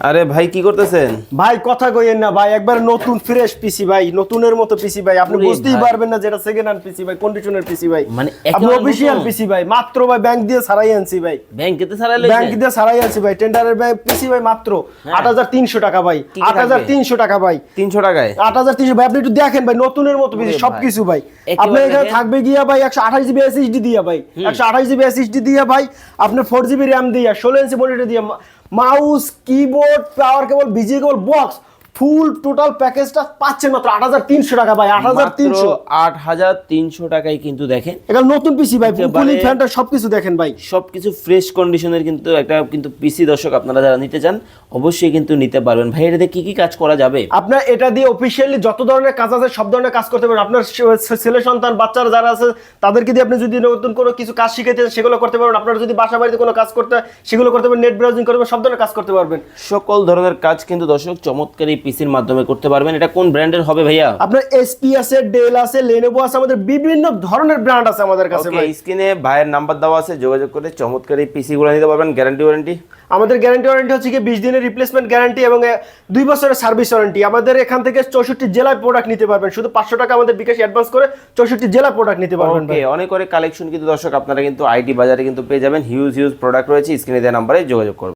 আরে ভাই কি করতেছেন? ভাই কথা কইেন না ভাই, একবার নতুন ফ্রেশ পিসি ভাই, নতুনের মতো পিসি ভাই। আপনি ওরে বুঝতেই ভাই। পারবেন না যেটা সেকেন্ড হ্যান্ড পিসি ভাই, কন্ডিশনের পিসি ভাই। মানে আপনি একেবারে অফিশিয়াল নতুন? পিসি ভাই, মাত্র ভাই ব্যাংক দিয়ে ছাড়াই আনছি ভাই। ব্যাংকেতে ছাড়াই ব্যাংক লইছেন? দিয়ে ছাড়াই আনছি ভাই, টেন্ডারের পিসি ভাই মাত্র হ্যাঁ। ৮৩০০ টাকা ভাই। কি কি থাকবে? ৮৩০০ টাকা ভাই। 300 টাকায়? ৮৩০০ ভাই, আপনি একটু দেখেন ভাই, নতুনের মতো পিসি ওরে সবকিছু ভাই। একেবারে আপনার এখানে দেখেন। থাকবে গিয়া ভাই ১২৮ জিবি এসএসডি দিয়া ভাই, ১২৮ জিবি এসএসডি দিয়া ভাই, আপনার 4 জিবি র্যাম দিয়া, 16 ইঞ্চি মনিটর দিয়া, মাউস, কিবোর্ড, পাওয়ার কেবল, বিজিএ কেবল, বক্স, ফুল টোটাল প্যাকেজটা পাচ্ছেন মাত্র ৮৩০০ টাকা ভাই। ৮৩০০। ৮৩০০ টাকায় কিন্তু দেখেন এটা নতুন পিসি ভাই, একেবারে- কুলিং ফ্যানটা সবকিছু দেখেন ভাই। সবকিছু ফ্রেশ কন্ডিশনের কিন্তু একটা কিন্তু পিসি দর্শক আপনারা যারা নিতে চান অবশ্যই কিন্তু নিতে পারবেন। ভাই এটাতে কি কি কাজ করা যাবে? আপনার এটা দিয়ে অফিসিয়ালি যত ধরনের কাজ আছে সব ধরনের কাজ করতে পারবেন। আপনার ছেলে সন্তান বাচ্চারা যারা আছে তাদেরকে দিয়ে আপনি যদি নতুন কোনো কিছু কাজ শিখাইতে চান সেগুলো করতে পারবেন। আপনারা যদি বাসা বাড়িতে কোনো কাজ করতে হয় সেগুলো করতে পারবেন, নেট ব্রাউজিং করতে পারবেন, সব ধরনের কাজ করতে পারবেন। সকল ধরনের কাজ কিন্তু দর্শক চমৎকার এই পিসির মাধ্যমে করতে পারবেন। এটা কোন ব্র্যান্ডের হবে ভাইয়া? আপনার এসপি আছে, ডেল আছে, লেনোভো আছে, আমাদের বিভিন্ন ধরনের ব্র্যান্ড আছে আমাদের কাছে ওকে, ভাই। স্ক্রিনে ভাইয়ের নাম্বার দেওয়া আছে, যোগাযোগ করে চমৎকার এই পিসি গুলো নিতে পারবেন। Guarantee warranty? আমাদের গ্যারান্টি ওয়ারেন্টি হচ্ছে কি 20 দিনের রিপ্লেসমেন্ট গ্যারান্টি এবং 2 বছরের সার্ভিস ওয়ারেন্টি। আমাদের এখান থেকে 64 জেলায় প্রোডাক্ট নিতে পারবেন, শুধু 500 টাকা আমাদের বিকাশ অ্যাডভান্স করে 64 জেলায় প্রোডাক্ট নিতে পারবেন ভাই। ওকে, অনেক অনেক কালেকশন কিন্তু দর্শক আপনারা কিন্তু আইটি বাজারে কিন্তু পেয়ে যাবেন। হিউজ হিউজ প্রোডাক্ট রয়েছে, স্ক্রিনে দেওয়া নাম্বারে যোগাযোগ করবেন।